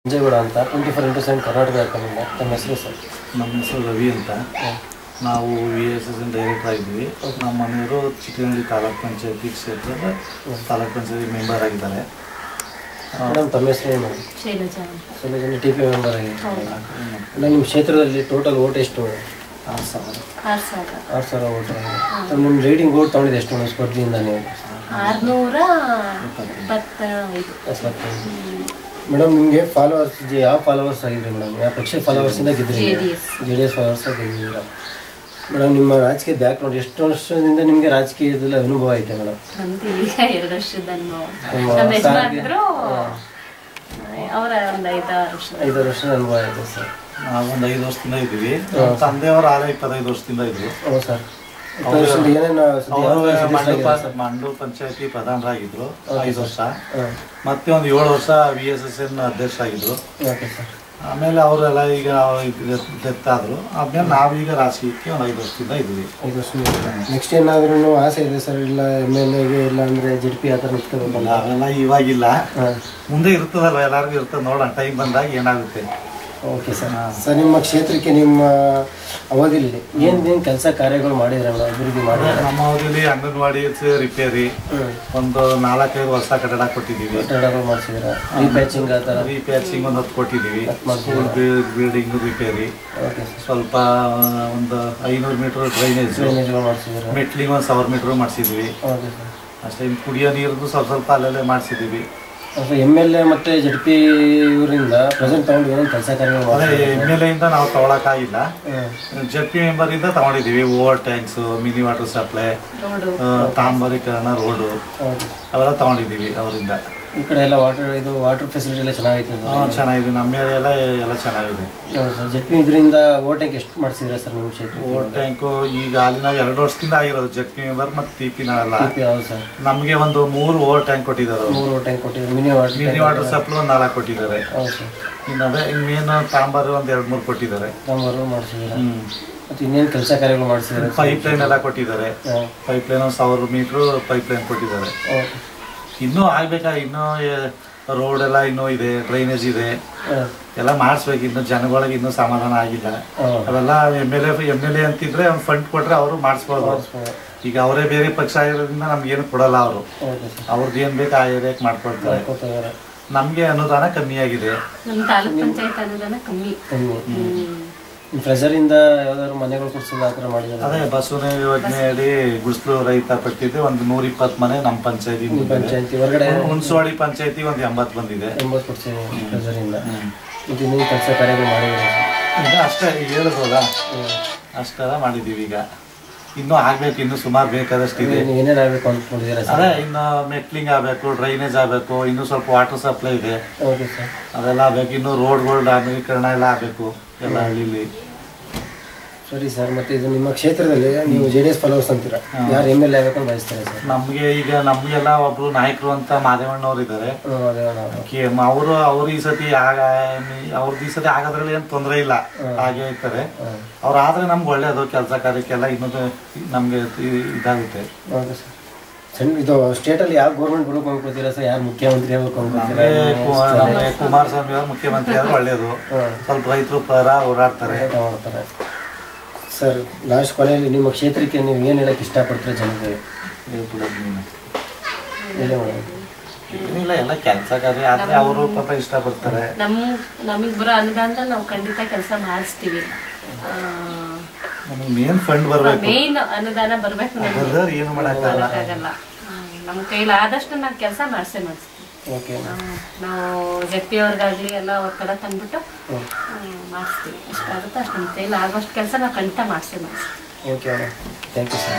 ಸಂಜೇಗೌಡ ಅಂತ 24x7 ಕರ್ನಾಟಕ ಅಕಾಡೆಮಿಯಿಂದ. ತಮ್ಮ ಹೆಸರು ಸರ್? ನಮ್ಮ ಹೆಸರು ರವಿ ಅಂತ. ನಾವು VSS ಡೈರೆಕ್ಟರ್ ಆಗಿದ್ವಿ. ನಮ್ಮ ಮನೆಯವರು ಚಿಕ್ಕನಹಳ್ಳಿ ತಾಲೂಕ್ ಪಂಚಾಯತಿ ಕ್ಷೇತ್ರದ ತಾಲೂಕ್ ಪಂಚಾಯತಿ ಮೆಂಬರ್ ಆಗಿದ್ದಾರೆ. ಮೇಡಮ್ ತಮ್ಮ ಹೆಸರು ಏನು? ಶೈಲಜಾ. TP ಮೆಂಬರ್ ಆಗಿದ್ದಾರೆ. ನಿಮ್ಮ ಕ್ಷೇತ್ರದಲ್ಲಿ ಟೋಟಲ್ ಓಟ್ ಎಷ್ಟು? 6,000 ಓಟ್ ಆಗಿದೆ. ನಿಮ್ಮ ರೀಡಿಂಗ್ ಓಟ್ ತೊಗೊಂಡಿದ್ದು ಎಷ್ಟು ಸ್ಪರ್ಧೆಯಿಂದ ನೀವು? 625. ಮೇಡಮ್ ನಿಮಗೆ ಫಾಲೋವರ್ಸ್ ಯಾವ ಫಾಲೋವರ್ಸ್ ಆಗಿದ್ರಿ ಮೇಡಮ್? ಯಾವ ಪಕ್ಷದ ಫಾಲೋವರ್ಸಿಂದ ಗೆದ್ದಿರಿ? JDS ಫಾಲೋವರ್ಸ್ ಗೆದ್ದಿದ್ದೀರಾ ಮೇಡಮ್. ನಿಮ್ಮ ರಾಜಕೀಯ ಬ್ಯಾಕ್ಗ್ರೌಂಡ್ ಎಷ್ಟು ವರ್ಷದಿಂದ ನಿಮಗೆ ರಾಜಕೀಯದಲ್ಲಿ ಅನುಭವ ಐತೆ ಮೇಡಮ್? ಈಗ 2 ವರ್ಷದ ಅನುಭವ. ಅವರ ಒಂದು 5 ವರ್ಷದ ಅನುಭವ ಇದೆ ಸರ್. ನಾವು ಒಂದು 5 ವರ್ಷದಿಂದ ಇದ್ದೀವಿ. ತಂದೆಯವರು 25 ವರ್ಷದಿಂದ ಇದ್ರು. ಹೌದು ಸರ್. ಮಂಡು ಪಂಚಾಯತಿ ಪ್ರಧಾನರಾಗಿದ್ರು 5 ವರ್ಷ. ಮತ್ತೆ ಒಂದು 7 ವರ್ಷ VSSN ಅಧ್ಯಕ್ಷ ಆಗಿದ್ರು. ಆಮೇಲೆ ಅವರೆಲ್ಲ ಈಗ ಡೆತ್ ಆದ್ರು. ಆದ್ಮೇಲೆ ನಾವೀಗ ರಾಜಕೀಯಕ್ಕೆ ಒಂದು 5 ವರ್ಷದಿಂದ ಇದ್ವಿ. 5 ವರ್ಷ ನೆಕ್ಸ್ಟ್ ಏನಾದ್ರೂ ಆಸೆ ಇದೆ ಸರ್? ಇಲ್ಲ MLA ಇಲ್ಲ ಅಂದ್ರೆ ZP ಆ ಥರ ನಿಂತ್ಕೋಬೇಕಲ್ಲ? ಅವೆಲ್ಲ ಇವಾಗಿಲ್ಲ, ಮುಂದೆ ಇರ್ತದಲ್ವ, ಎಲ್ಲರಿಗೂ ಇರ್ತದೆ. ನೋಡೋಣ ಟೈಮ್ ಬಂದಾಗ ಏನಾಗುತ್ತೆ. Okay sir. ಸರ್ ನಿಮ್ಮ ಕ್ಷೇತ್ರಕ್ಕೆ ನಿಮ್ಮ ಅವಧಿಯಲ್ಲಿ ಏನು ಕೆಲಸ ಕಾರ್ಯಗಳು ಮಾಡಿದ್ರೆ ಅಭಿವೃದ್ಧಿ ಮಾಡಿ? ನಮ್ಮ ಅವಧಿಯಲ್ಲಿ ಅಂಗನವಾಡಿ ರಿಪೇರಿ ಒಂದು 4-5 ಹೊಸ ಕಟ್ಟಡ ಕೊಟ್ಟಿದ್ದೀವಿ. ಕಟ್ಟಡಗಳು ಮಾಡಿಸಿದ್ರೆ ರೀಪ್ಯಾಚಿಂಗ್ ಆ ಥರ? ರೀಪ್ಯಾಚಿಂಗ್ ಒಂದು 10 ಕೊಟ್ಟಿದ್ದೀವಿ. ಸ್ಕೂಲ್ ಬಿಲ್ಡಿಂಗ್ ರಿಪೇರಿ, ಸ್ವಲ್ಪ ಒಂದು 500 ಮೀಟರ್ ಡ್ರೈನೇಜ್ಗಳು ಮಾಡಿಸಿದ್ರೆ, ಮೆಟ್ಲಿಂಗ್ ಒಂದು 1000 ಮೀಟರ್ ಮಾಡಿಸಿದ್ವಿ ಅಷ್ಟೇ. ಕುಡಿಯೋ ನೀರದ್ದು ಸ್ವಲ್ಪ ಅಲ್ಲಲ್ಲೇ ಮಾಡಿಸಿದ್ದೀವಿ. MLA ಮತ್ತು ZP ಇವರಿಂದ ಪ್ರೆಸೆಂಟ್ ತಗೊಂಡು ಏನೇನು ಕೆಲಸ ಕಾರ್ಯಗಳು? MLA ಇಂದ ನಾವು ತಗೊಳಕ್ಕಾಗಿಲ್ಲ. ZP ಮೆಂಬರ್ ಇಂದ ತಗೊಂಡಿದ್ದೀವಿ. Over tanks, mini water supply, ತಾಂಬರೀಕರಣ, ರೋಡು ಅವೆಲ್ಲ ತಗೊಂಡಿದ್ದೀವಿ ಅವರಿಂದ. ಈ ಕಡೆ ಎಲ್ಲ ವಾಟರ್ ಫೆಸಿಲಿಟಿ ಎಲ್ಲ ಚೆನ್ನಾಗೈತೆ? ಚೆನ್ನಾಗಿದೆ. ನಮ್ಮ ಏರಿಯಾ ಎಲ್ಲ ಚೆನ್ನಾಗಿದೆ. ZP ಇದರಿಂದ ಓವರ್ ಟ್ಯಾಂಕ್ ಎಷ್ಟು ಮಾಡಿಸಿದ್ರೆ ಸರ್ ನಿಮ್ಮ ಕ್ಷೇತ್ರ? ಓವರ್ ಟ್ಯಾಂಕು ಈಗ ಅಲ್ಲಿ ನಾವು 2 ವರ್ಷದಿಂದ ಆಗಿರೋದು. ZP ಮೆಂಬರ್ ಮತ್ತು TP ನಾವೆಲ್ಲ. ಹೌದು ಸರ್. ನಮಗೆ ಒಂದು 3 ಓವರ್ ಟ್ಯಾಂಕ್ ಕೊಟ್ಟಿದ್ದಾರೆ. 3 ಓವರ್ ಟ್ಯಾಂಕ್ ಕೊಟ್ಟಿದ್ದಾರೆ. ಮಿನಿ ವಾಟರ್ ಸಪ್ಲೈ ಒಂದು 4 ಕೊಟ್ಟಿದ್ದಾರೆ. ಹೌದು ಸರ್. ಇನ್ನು ಅದೇ ಇನ್ನೇನು ತಾಂಬಾರು ಒಂದು 2-3 ಕೊಟ್ಟಿದ್ದಾರೆ. ತಾಂಬಾರು ಮಾಡಿಸಿದ್ದಾರೆ. ಮತ್ತು ಇನ್ನೇನು ಕೆಲಸ ಕಾರ್ಯಗಳು ಮಾಡಿಸಿದ್ದಾರೆ? ಪೈಪ್ ಲೈನ್ ಎಲ್ಲ ಕೊಟ್ಟಿದ್ದಾರೆ. ಪೈಪ್ ಲೈನ್ ಒಂದು 1000 ಮೀಟ್ರ್ ಪೈಪ್ ಲೈನ್ ಕೊಟ್ಟಿದ್ದಾರೆ. ಇನ್ನೂ ಆಗ್ಬೇಕಾ? ಇನ್ನೂ ರೋಡ್ ಎಲ್ಲ ಇನ್ನೂ ಇದೆ, ಡ್ರೈನೇಜ್ ಇದೆ, ಎಲ್ಲ ಮಾಡಿಸ್ಬೇಕು. ಇನ್ನು ಜನಗಳಿಗೆ ಇನ್ನೂ ಸಮಾಧಾನ ಆಗಿಲ್ಲ. ಅವೆಲ್ಲ MLA ಅಂತಿದ್ರೆ ಒಂದು ಫಂಡ್ ಕೊಟ್ರೆ ಅವರು ಮಾಡಿಸ್ಬೋದು. ಈಗ ಅವರೇ ಬೇರೆ ಪಕ್ಷ ಆಗಿರೋದ್ರಿಂದ ನಮ್ಗೇನು ಕೊಡಲ್ಲ. ಅವ್ರದ್ದು ಏನು ಬೇಕು ಆ ಏರಿಯಾಕ್ಕೆ ಮಾಡ್ಕೊಡ್ತಾರೆ. ನಮಗೆ ಅನುದಾನ ಕಮ್ಮಿ ಆಗಿದೆ. ಪ್ರೆಸರಿಂದ ಯಾವ್ದಾದ್ರು ಮನೆಗಳು ಕೊಡ್ಸೋದು ಆ ಥರ ಮಾಡಿದ್ದಾರೆ? ಅದೇ ಬಸವನ ಯೋಜನೆಯಲ್ಲಿ ಗುಡಿಸಲು ರೈತ ಪಟ್ಟಿದೆ ಒಂದು 120 ಮನೆ ನಮ್ಮ ಪಂಚಾಯತಿ ಹೊರಗಡೆ. ಹುಣಸವಾಡಿ ಪಂಚಾಯತಿ ಒಂದು 80 ಬಂದಿದೆ. 80 ಕೊಡ್ಸಿದೆ ಪ್ರೆಸರಿಂದ. ಮತ್ತು ಇನ್ನೂ ಕೆಲಸ ಕಾರ್ಯಗಳು ಮಾಡಿದ್ದಾರೆ ಈಗ ಅಷ್ಟೇ ಹೇಳ್ಬೋದ? ಅಷ್ಟೆಲ್ಲ ಮಾಡಿದ್ದೀವಿ. ಈಗ ಇನ್ನೂ ಆಗ್ಬೇಕು, ಇನ್ನೂ ಸುಮಾರು ಬೇಕಾದಷ್ಟು ಇದೆ. ಏನೇನು ಆಗಬೇಕು ಅಂದ್ಕೊಂಡಿದ್ದೀರಾ? ಅದೇ ಇನ್ನು ಮೆಟ್ಲಿಂಗ್ ಆಗಬೇಕು, ಡ್ರೈನೇಜ್ ಆಗಬೇಕು, ಇನ್ನೂ ಸ್ವಲ್ಪ ವಾಟರ್ ಸಪ್ಲೈ ಇದೆ, ಅದೆಲ್ಲ ಆಗಬೇಕು. ಇನ್ನೂ ರೋಡ್ಗಳು ಡಾಂಬರೀಕರಣ ಎಲ್ಲ ಆಗಬೇಕು ಎಲ್ಲ ಹಳ್ಳಿಲಿ. ಸರಿ ಸರ್. ಮತ್ತು ಇದು ನಿಮ್ಮ ಕ್ಷೇತ್ರದಲ್ಲಿ ನೀವು JDS ಫಾಲೋವರ್ಸ್ ಅಂತೀರಾ, ಯಾರು MLA ಆಗಬೇಕಂತ ಬಯಸ್ತಾರೆ ಸರ್? ನಮಗೆಲ್ಲ ಒಬ್ರು ನಾಯಕರು ಅಂತ ಮಾದೇವಣ್ಣವ್ರು ಇದ್ದಾರೆ. ಅವರು ಈ ಸತಿ ಅವ್ರದ್ದು ಈ ಸತಿ ಆಗೋದ್ರಲ್ಲಿ ಏನು ತೊಂದರೆ ಇಲ್ಲ, ಹಾಗೆ ಇರ್ತಾರೆ. ಅವ್ರು ಆದ್ರೆ ನಮ್ಗೆ ಒಳ್ಳೇದು. ಕೆಲಸ ಕಾರ್ಯಕ್ಕೆಲ್ಲ ಇನ್ನೊಂದು ನಮ್ಗೆ ಇದಾಗುತ್ತೆ. ಹೌದು ಸರ್. ಇದು ಸ್ಟೇಟಲ್ಲಿ ಯಾವ ಗೌರ್ಮೆಂಟ್ ಬರೋಕೆ ಅನ್ಕೊಳ್ತೀರಾ ಸರ್? ಯಾರು ಮುಖ್ಯಮಂತ್ರಿ ಆಗಬೇಕು ಅನ್ಕೊಳ್ತೀರಾ? ಕುಮಾರಸ್ವಾಮಿ ಅವರು ಮುಖ್ಯಮಂತ್ರಿ ಆದ್ರೆ ಒಳ್ಳೇದು. ಸ್ವಲ್ಪ ರೈತರು ಪರ ಹೋರಾಡ್ತಾರೆ. ಸರ್ ಲಾಸ್ಟ್ ಕೊನೆಯಲ್ಲಿ ನಿಮ್ಮ ಕ್ಷೇತ್ರಕ್ಕೆ ನೀವು ಏನು ಹೇಳಕ್ಕೆ ಇಷ್ಟಪಡ್ತೀರಾ ಜನರಿಗೆ? ಏನಿಲ್ಲ, ಎಲ್ಲ ಕೆಲಸ ಕಾರ್ಯ ಆದ್ರೆ ಅವರು ಪಾಪ ಇಷ್ಟಪಡ್ತಾರೆ. ನಮಗೆ ಬರೋ ಅನುದಾನ ನಾವು ಖಂಡಿತ ಕೆಲಸ ಮಾಡಿಸ್ತೀವಿ. ಮೇನ್ ಫಂಡ್ ಬರ್ಬೇಕು, ಮೇನ್ ಅನುದಾನ ಬರ್ಬೇಕು. ಏನು ಮಾಡಕ್ಕಾಗಲ್ಲ. ನಮ್ಮ ಕೈಲಿ ಆದಷ್ಟು ನಾವು ಕೆಲಸ ಮಾಡಿಸ್ತೀವಿ. ನಾವು ZP ಅವ್ರಿಗಾಗ್ಲಿ ಎಲ್ಲ ಅವ್ರ ಕಡೆ ತಂದ್ಬಿಟ್ಟು ಮಾಡಿಸ್ತೀವಿ. ಎಷ್ಟಾಗುತ್ತೆ ಅಷ್ಟು ನಮ್ಮ ಕೈಲಿ ಆಗೋಷ್ಟು ಕೆಲಸ ನಾವು ಖಂಡಿತ ಮಾಡಿಸ್ತೀವಿ. Okay, thank you sir.